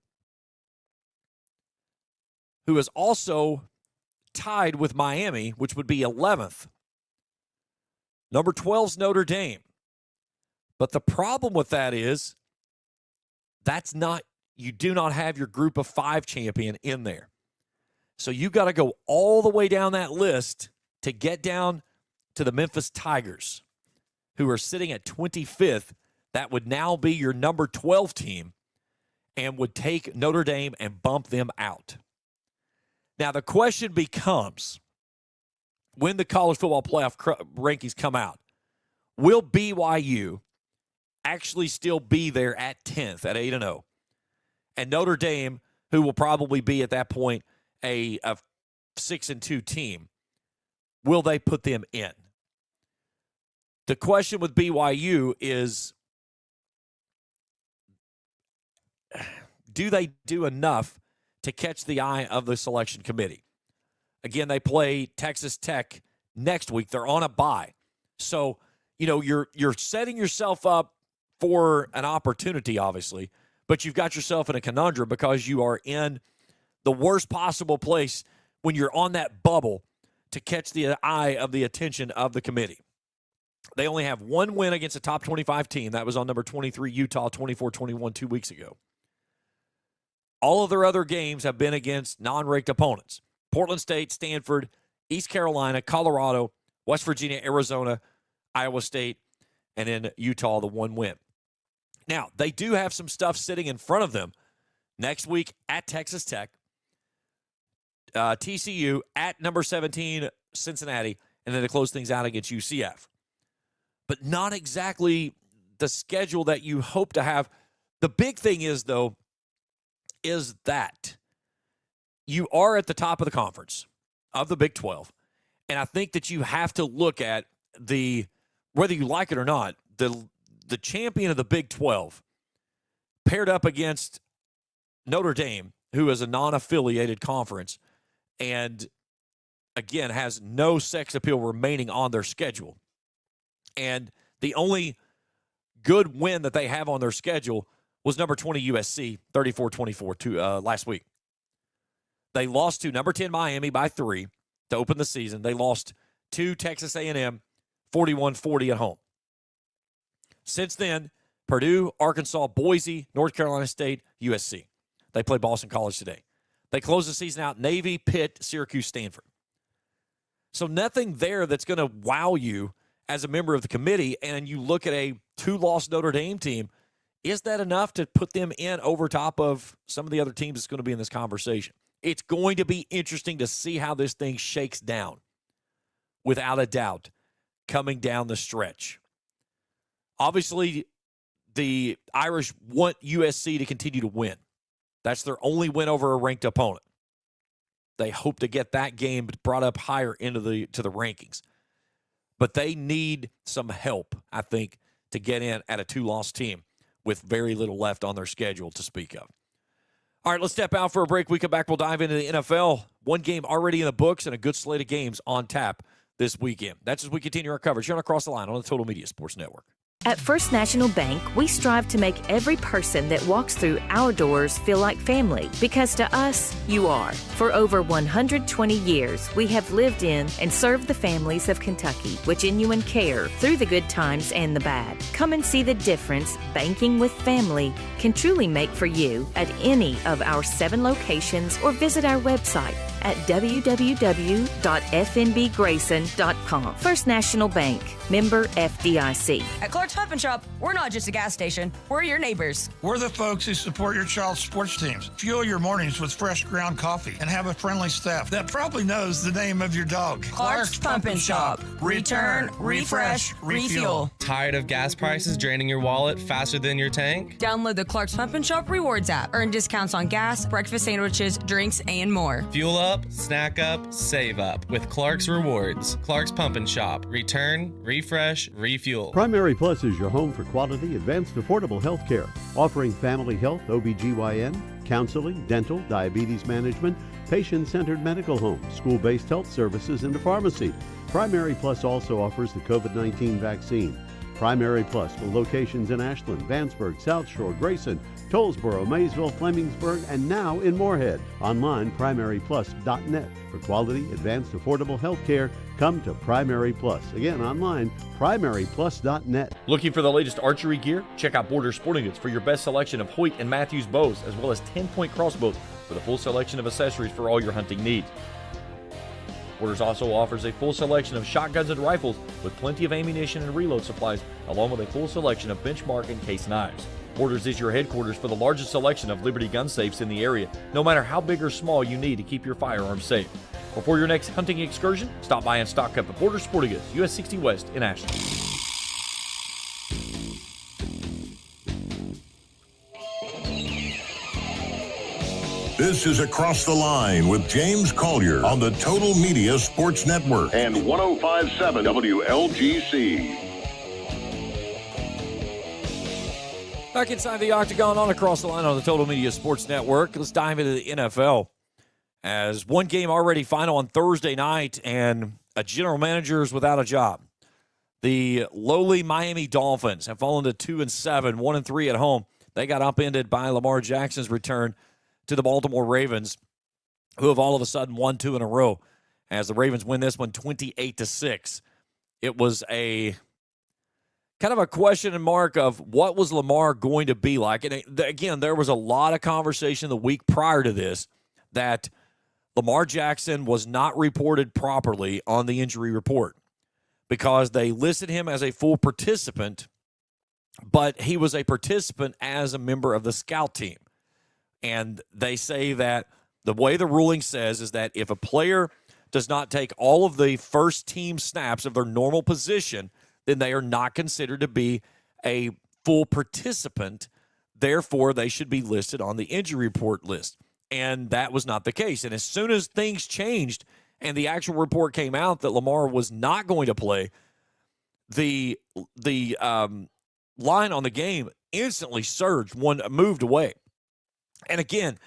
who is also tied with Miami, which would be 11th. Number 12 is Notre Dame. But the problem with that is you do not have your group of 5 champion in there. So you got to go all the way down that list to get down to the Memphis Tigers, who are sitting at 25th. That would now be your number 12 team and would take Notre Dame and bump them out. Now, the question becomes, when the college football playoff rankings come out, will BYU actually still be there at 10th at 8-0? And Notre Dame, who will probably be at that point a 6-2 team, will they put them in? The question with BYU is, do they do enough to catch the eye of the selection committee? Again, they play Texas Tech next week. They're on a bye. So, you're setting yourself up for an opportunity, obviously, but you've got yourself in a conundrum because you are in the worst possible place when you're on that bubble to catch the eye of the attention of the committee. They only have one win against a top 25 team. That was on number 23, Utah, 24-21 2 weeks ago. All of their other games have been against non-ranked opponents. Portland State, Stanford, East Carolina, Colorado, West Virginia, Arizona, Iowa State, and then Utah, the one win. Now, they do have some stuff sitting in front of them next week at Texas Tech, TCU at number 17, Cincinnati, and then to close things out against UCF. But not exactly the schedule that you hope to have. The big thing is, though, is that you are at the top of the conference of the Big 12. And I think that you have to look at whether you like it or not, the champion of the Big 12 paired up against Notre Dame, who is a non-affiliated conference, and again has no sex appeal remaining on their schedule. And the only good win that they have on their schedule was number 20 USC, 34-24 last week. They lost to number 10 Miami by 3 to open the season. They lost to Texas A&M, 41-40 at home. Since then, Purdue, Arkansas, Boise, North Carolina State, USC. They play Boston College today. They close the season out Navy, Pitt, Syracuse, Stanford. So nothing there that's going to wow you as a member of the committee, and you look at a 2-loss Notre Dame team, is that enough to put them in over top of some of the other teams that's going to be in this conversation? It's going to be interesting to see how this thing shakes down, without a doubt, coming down the stretch. Obviously, the Irish want USC to continue to win. That's their only win over a ranked opponent. They hope to get that game brought up higher into the rankings. But they need some help, I think, to get in at a 2-loss team with very little left on their schedule to speak of. All right, let's step out for a break. We come back, we'll dive into the NFL. One game already in the books and a good slate of games on tap this weekend. That's as we continue our coverage here on Across the Line on the Total Media Sports Network. At First National Bank, we strive to make every person that walks through our doors feel like family, because to us, you are. For over 120 years, we have lived in and served the families of Kentucky with genuine care through the good times and the bad. Come and see the difference banking with family can truly make for you at any of our 7 locations, or visit our website at www.fnbgrayson.com. First National Bank, member FDIC. At Clark's Pump and Shop, we're not just a gas station, we're your neighbors. We're the folks who support your child's sports teams. Fuel your mornings with fresh ground coffee and have a friendly staff that probably knows the name of your dog. Clark's Pump and Shop. Return, refresh, refuel. Tired of gas prices draining your wallet faster than your tank? Download the Clark's Pump and Shop Rewards app. Earn discounts on gas, breakfast sandwiches, drinks, and more. Fuel up, snack up, save up with Clark's Rewards. Clark's Pump and Shop. Return, refresh, refuel. Primary Plus is your home for quality, advanced, affordable health care, offering family health, OBGYN, counseling, dental, diabetes management, patient-centered medical home, school-based health services, and a pharmacy. Primary Plus also offers the COVID-19 vaccine. Primary Plus with locations in Ashland, Vanceburg, South Shore, Grayson, Tollsboro, Maysville, Flemingsburg, and now in Moorhead. Online, primaryplus.net. For quality, advanced, affordable health care, come to Primary Plus. Again, online, primaryplus.net. Looking for the latest archery gear? Check out Borders Sporting Goods for your best selection of Hoyt and Matthews bows, as well as 10-point crossbows with a full selection of accessories for all your hunting needs. Borders also offers a full selection of shotguns and rifles with plenty of ammunition and reload supplies, along with a full selection of benchmark and case knives. Borders is your headquarters for the largest selection of Liberty gun safes in the area, no matter how big or small you need to keep your firearms safe. Before your next hunting excursion, stop by and stock up at Borders Sporting Goods, US 60 West in Ashland. This is Across the Line with James Collier on the Total Media Sports Network and 105.7 WLGC. Back inside the Octagon on Across the Line on the Total Media Sports Network. Let's dive into the NFL. As one game already final on Thursday night, and a general manager is without a job. The lowly Miami Dolphins have fallen to 2-7, 1-3 at home. They got upended by Lamar Jackson's return to the Baltimore Ravens, who have all of a sudden won 2 in a row, as the Ravens win this one 28-6. It was a kind of a question mark of what was Lamar going to be like. And again, there was a lot of conversation the week prior to this that Lamar Jackson was not reported properly on the injury report because they listed him as a full participant, but he was a participant as a member of the scout team. And they say that the way the ruling says is that if a player does not take all of the first team snaps of their normal position, then they are not considered to be a full participant. Therefore, they should be listed on the injury report list. And that was not the case. And as soon as things changed and the actual report came out that Lamar was not going to play, the line on the game instantly surged, moved away. And again,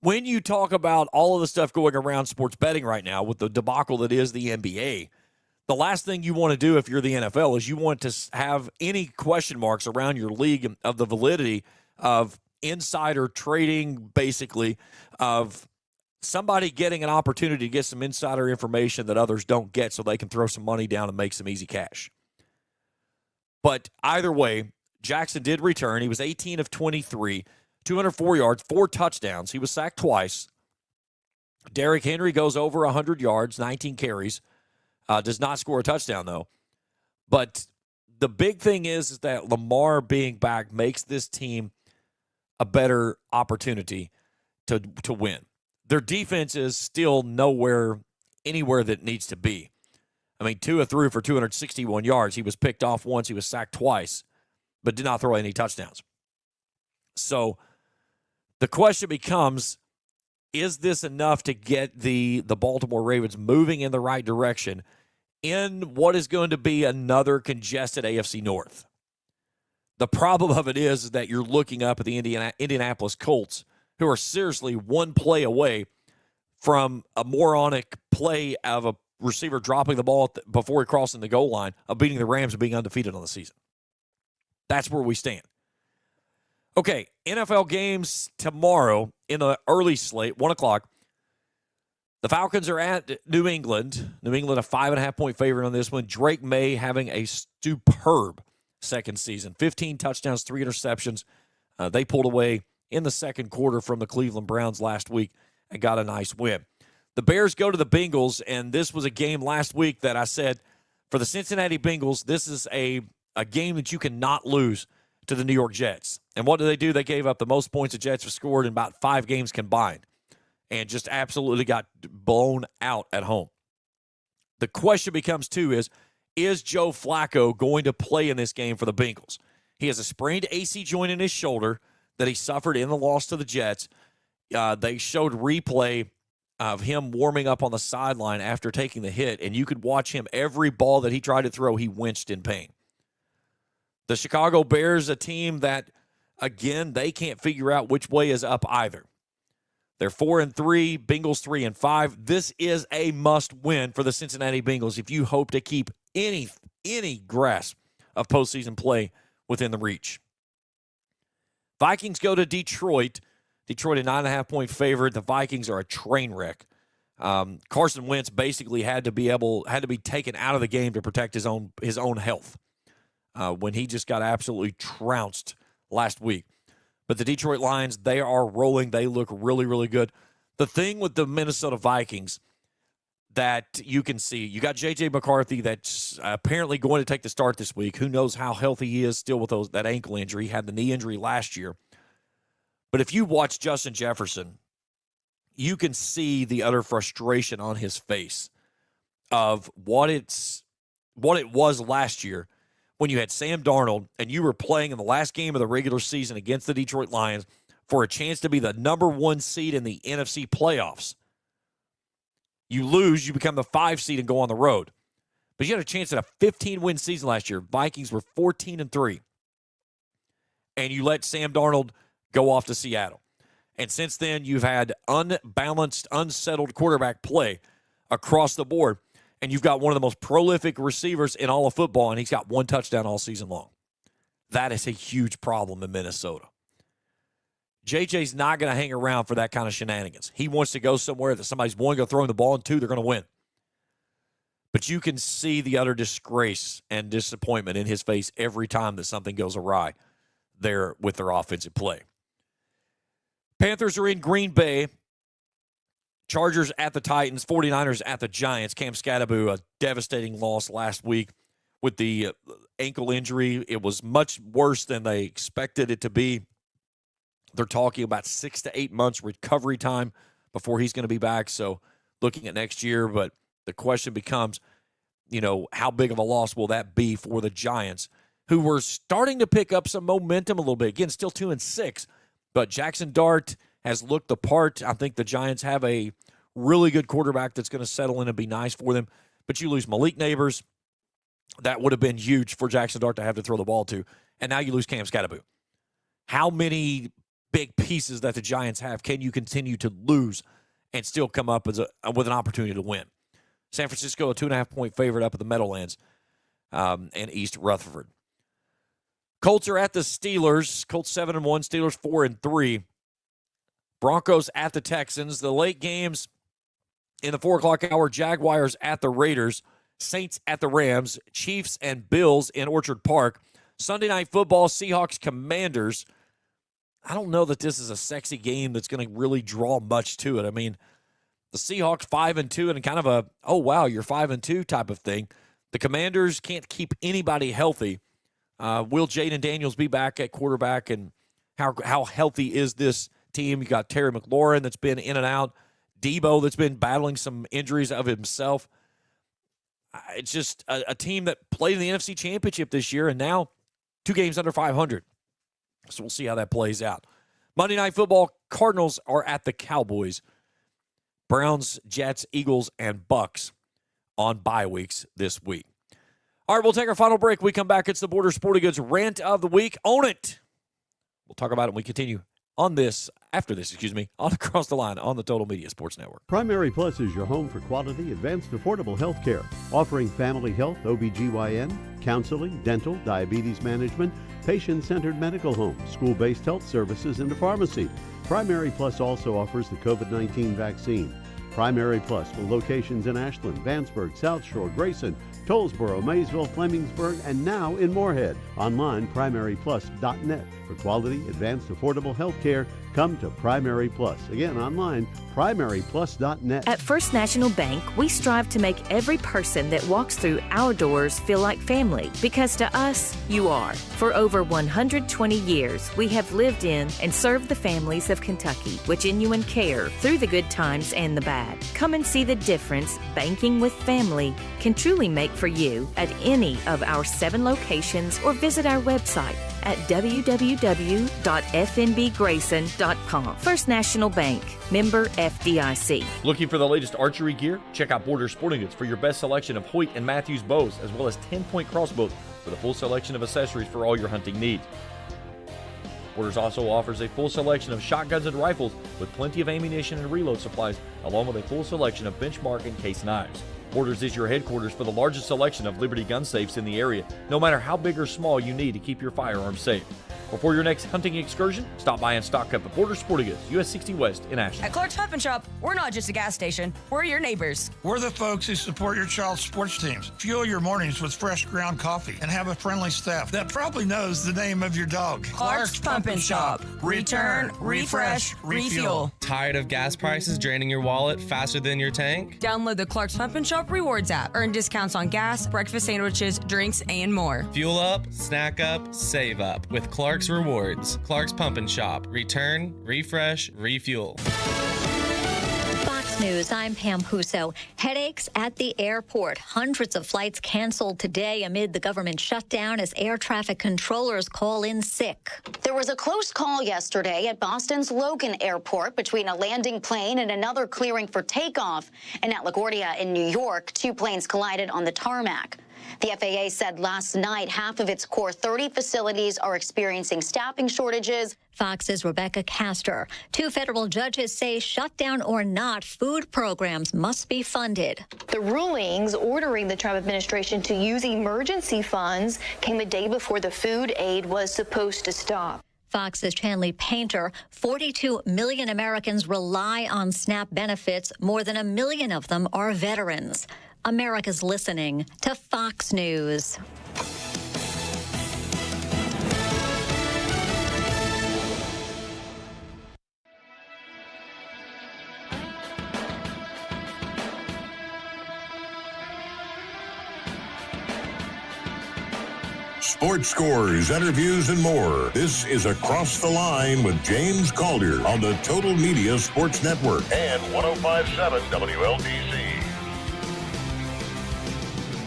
when you talk about all of the stuff going around sports betting right now with the debacle that is the NBA, the last thing you want to do if you're the NFL is you want to have any question marks around your league of the validity of insider trading, basically, of somebody getting an opportunity to get some insider information that others don't get so they can throw some money down and make some easy cash. But either way, Jackson did return. He was 18 of 23, 204 yards, 4 touchdowns. He was sacked twice. Derrick Henry goes over 100 yards, 19 carries. Does not score a touchdown, though. But the big thing is that Lamar being back makes this team a better opportunity to win. Their defense is still anywhere that it needs to be. I mean, Tua threw for 261 yards. He was picked off once. He was sacked twice, but did not throw any touchdowns. So the question becomes, is this enough to get the Baltimore Ravens moving in the right direction in what is going to be another congested AFC North? The problem of it is that you're looking up at the Indianapolis Colts, who are seriously one play away from a moronic play of a receiver dropping the ball before he crossing the goal line, of beating the Rams and being undefeated on the season. That's where we stand. Okay, NFL games tomorrow in the early slate, 1 o'clock. The Falcons are at New England. New England, a 5.5-point favorite on this one. Drake May having a superb second season. 15 touchdowns, 3 interceptions. They pulled away in the second quarter from the Cleveland Browns last week and got a nice win. The Bears go to the Bengals, and this was a game last week that I said, for the Cincinnati Bengals, this is a game that you cannot lose to the New York Jets. And what do? They gave up the most points the Jets have scored in about 5 games combined and just absolutely got blown out at home. The question becomes, too, is Joe Flacco going to play in this game for the Bengals? He has a sprained AC joint in his shoulder that he suffered in the loss to the Jets. They showed replay of him warming up on the sideline after taking the hit, and you could watch him. Every ball that he tried to throw, he winced in pain. The Chicago Bears, a team that, again, they can't figure out which way is up either. They're 4-3, Bengals 3-5. This is a must-win for the Cincinnati Bengals if you hope to keep any grasp of postseason play within the reach. Vikings go to Detroit. Detroit, a 9.5-point favorite. The Vikings are a train wreck. Carson Wentz basically had to be taken out of the game to protect his own health when he just got absolutely trounced last week. But the Detroit Lions, they are rolling. They look really, really good. The thing with the Minnesota Vikings that you can see, you got J.J. McCarthy that's apparently going to take the start this week. Who knows how healthy he is still with that ankle injury. He had the knee injury last year. But if you watch Justin Jefferson, you can see the utter frustration on his face of what it was last year when you had Sam Darnold and you were playing in the last game of the regular season against the Detroit Lions for a chance to be the number 1 seed in the NFC playoffs. You lose, you become the 5 seed and go on the road. But you had a chance at a 15-win season last year. Vikings were 14-3. And you let Sam Darnold go off to Seattle. And since then, you've had unbalanced, unsettled quarterback play across the board. And you've got one of the most prolific receivers in all of football, and he's got 1 touchdown all season long. That is a huge problem in Minnesota. JJ's not going to hang around for that kind of shenanigans. He wants to go somewhere that somebody's, 1, going to throw him the ball, and 2, they're going to win. But you can see the utter disgrace and disappointment in his face every time that something goes awry there with their offensive play. Panthers are in Green Bay. Chargers at the Titans. 49ers at the Giants. Cam Scatterbo, a devastating loss last week with the ankle injury. It was much worse than they expected it to be. They're talking about 6 to 8 months recovery time before he's going to be back. So looking at next year, but the question becomes, how big of a loss will that be for the Giants, who were starting to pick up some momentum a little bit. Again, still 2-6, but Jackson Dart has looked the part. I think the Giants have a really good quarterback that's going to settle in and be nice for them. But you lose Malik Neighbors. That would have been huge for Jackson Dart to have to throw the ball to. And now you lose Cam Scatterbo. How many big pieces that the Giants have can you continue to lose and still come up with an opportunity to win? San Francisco, a 2.5-point favorite up at the Meadowlands and East Rutherford. Colts are at the Steelers. Colts 7-1, Steelers 4-3. Broncos at the Texans. The late games in the 4 o'clock hour, Jaguars at the Raiders. Saints at the Rams. Chiefs and Bills in Orchard Park. Sunday Night Football, Seahawks Commanders. I don't know that this is a sexy game that's going to really draw much to it. I mean, the Seahawks 5-2 and kind of a, oh, wow, you're 5-2 type of thing. The Commanders can't keep anybody healthy. Will Jaden Daniels be back at quarterback, and how healthy is this team? You got Terry McLaurin that's been in and out. Debo that's been battling some injuries of himself. It's just a team that played in the NFC Championship this year and now 2 games under 500. So we'll see how that plays out. Monday Night Football, Cardinals are at the Cowboys. Browns, Jets, Eagles, and Bucks on bye weeks this week. All right, we'll take our final break. We come back. It's the Borders Sporting Goods Rant of the Week. Own it. We'll talk about it when we continue on Across the Line on the Total Media Sports Network. Primary Plus is your home for quality, advanced, affordable health care, offering family health, OBGYN, counseling, dental, diabetes management, patient-centered medical home, school-based health services, and a pharmacy. Primary Plus also offers the COVID-19 vaccine. Primary Plus with locations in Ashland, Vanceburg, South Shore, Grayson, Tollsboro, Maysville, Flemingsburg, and now in Moorhead. Online, primaryplus.net. For quality, advanced, affordable health care, come to Primary Plus. Again, online, primaryplus.net. At First National Bank, we strive to make every person that walks through our doors feel like family, because to us, you are. For over 120 years, we have lived in and served the families of Kentucky with genuine care through the good times and the bad. Come and see the difference banking with family can truly make for you at any of our 7 locations, or visit our website at www.fnbgrayson.com. First National Bank, member FDIC. Looking for the latest archery gear? Check out Borders Sporting Goods for your best selection of Hoyt and Matthews bows, as well as 10-point crossbows with a full selection of accessories for all your hunting needs. Borders also offers a full selection of shotguns and rifles with plenty of ammunition and reload supplies, along with a full selection of benchmark and case knives. Borders is your headquarters for the largest selection of Liberty gun safes in the area, no matter how big or small you need to keep your firearms safe. Before your next hunting excursion, stop by and stock up at Borders Sporting Goods, US 60 West in Ashland. At Clark's Pump and Shop, we're not just a gas station. We're your neighbors. We're the folks who support your child's sports teams. Fuel your mornings with fresh ground coffee and have a friendly staff that probably knows the name of your dog. Clark's Pump and Shop. Return, refresh, refuel. Tired of gas prices draining your wallet faster than your tank? Download the Clark's Pump and Shop Rewards app. Earn discounts on gas, breakfast sandwiches, drinks, and more. Fuel up, snack up, save up with Clark's Rewards. Clark's Pump and Shop. Return, refresh, refuel. Fox News, I'm Pam Huso. Headaches at the airport. Hundreds of flights canceled today amid the government shutdown as air traffic controllers call in sick. There was a close call yesterday at Boston's Logan Airport between a landing plane and another clearing for takeoff. And at LaGuardia in New York, 2 planes collided on the tarmac. The FAA said last night half of its core 30 facilities are experiencing staffing shortages. Fox's Rebecca Castor. 2 federal judges say, shutdown or not, food programs must be funded. The rulings ordering the Trump administration to use emergency funds came a day before the food aid was supposed to stop. Fox's Chanley Painter. 42 million Americans rely on SNAP benefits. More than 1 million of them are veterans. America's listening to Fox News. Sports scores, interviews, and more. This is Across the Line with James Collier on the Total Media Sports Network and 105.7 WLDC.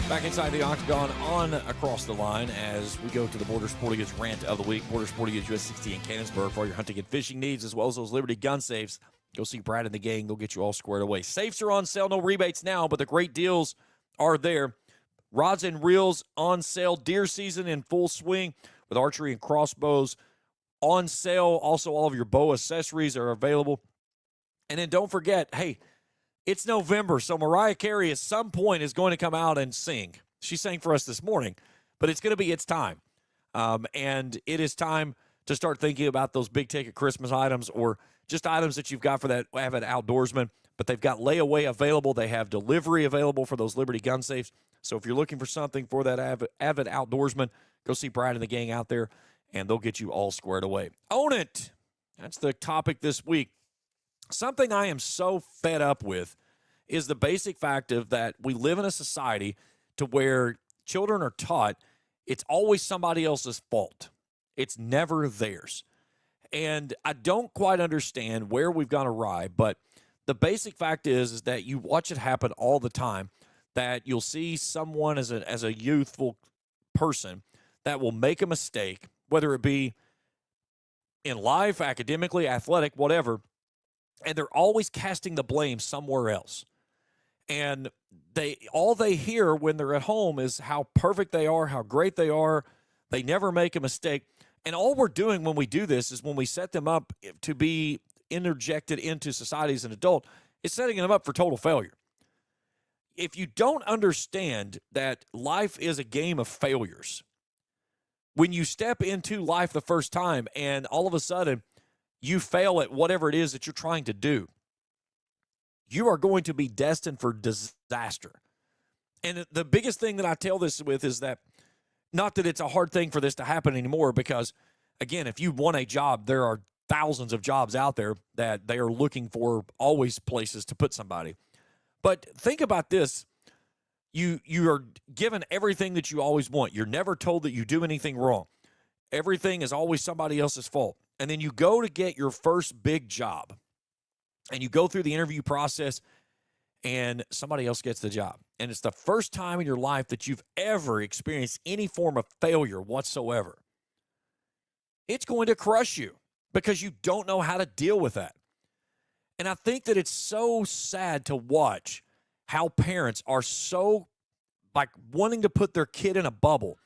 Back inside the Octagon on Across the Line as we go to the Borders Sporting Goods Rant of the Week. Borders Sporting Goods US 60 in Cannonsburgh for all your hunting and fishing needs, as well as those Liberty gun safes. Go see Brad and the gang. They'll get you all squared away. Safes are on sale. No rebates now, but the great deals are there. Rods and reels on sale. Deer season in full swing with archery and crossbows on sale. Also, all of your bow accessories are available. And then don't forget, hey, it's November, so Mariah Carey at some point is going to come out and sing. She sang for us this morning, but it's going to be its time. And it is time to start thinking about those big-ticket Christmas items or just items that you've got for that avid outdoorsman. But they've got layaway available. They have delivery available for those Liberty gun safes. So if you're looking for something for that avid outdoorsman, go see Brad and the gang out there, and they'll get you all squared away. Own it. That's the topic this week. Something I am so fed up with is the basic fact of that we live in a society to where children are taught it's always somebody else's fault. It's never theirs. And I don't quite understand where we've gone awry, but the basic fact is that you watch it happen all the time, that you'll see someone as a youthful person that will make a mistake, whether it be in life, academically, athletic, whatever, and they're always casting the blame somewhere else. And all they hear when they're at home is how perfect they are, how great they are. They never make a mistake. And all we're doing when we do this is when we set them up to be interjected into society as an adult, it's setting them up for total failure. If you don't understand that life is a game of failures, when you step into life the first time and all of a sudden you fail at whatever it is that you're trying to do, you are going to be destined for disaster. And the biggest thing that I tell this with is that, not that it's a hard thing for this to happen anymore, because, again, if you want a job, there are thousands of jobs out there that they are looking for always places to put somebody. But think about this. You are given everything that you always want. You're never told that you do anything wrong. Everything is always somebody else's fault. And then you go to get your first big job, and you go through the interview process, and somebody else gets the job. And it's the first time in your life that you've ever experienced any form of failure whatsoever. It's going to crush you because you don't know how to deal with that. And I think that it's so sad to watch how parents are so wanting to put their kid in a bubble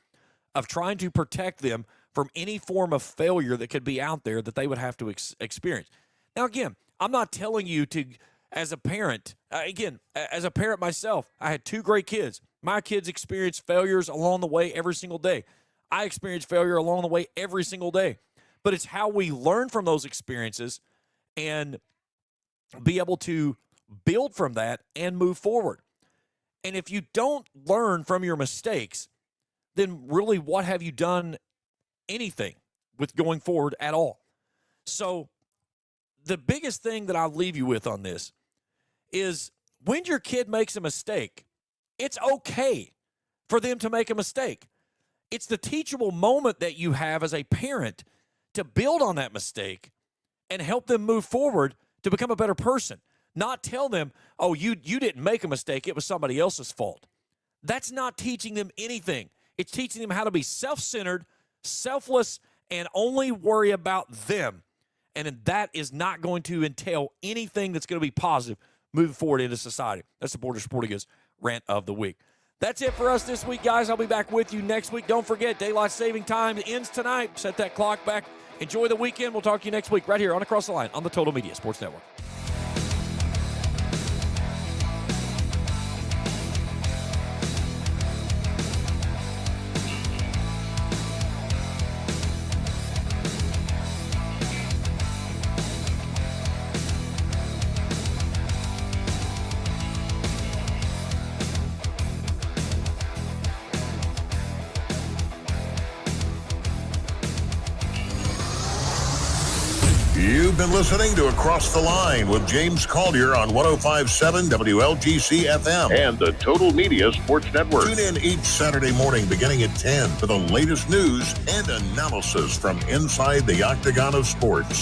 of trying to protect them from any form of failure that could be out there that they would have to experience. Now, again, I'm not telling you to, as a parent, as a parent myself, I had two great kids. My kids experienced failures along the way every single day. I experienced failure along the way every single day. But it's how we learn from those experiences and be able to build from that and move forward. And if you don't learn from your mistakes, then really what have you done anything with going forward at all? So the biggest thing that I'll leave you with on this is when your kid makes a mistake, it's okay for them to make a mistake. It's the teachable moment that you have as a parent to build on that mistake and help them move forward to become a better person. Not tell them, oh, you didn't make a mistake, it was somebody else's fault. That's not teaching them anything. It's teaching them how to be self-centered, selfless, and only worry about them. And that is not going to entail anything that's going to be positive moving forward into society. That's the Borders Sporting Goods Rant of the Week. That's it for us this week, guys. I'll be back with you next week. Don't forget, daylight saving time ends tonight. Set that clock back. Enjoy the weekend. We'll talk to you next week right here on Across the Line on the Total Media Sports Network. You've been listening to Across the Line with James Collier on 105.7 WLGC FM and the Total Media Sports Network. Tune in each Saturday morning beginning at 10 for the latest news and analysis from inside the octagon of sports.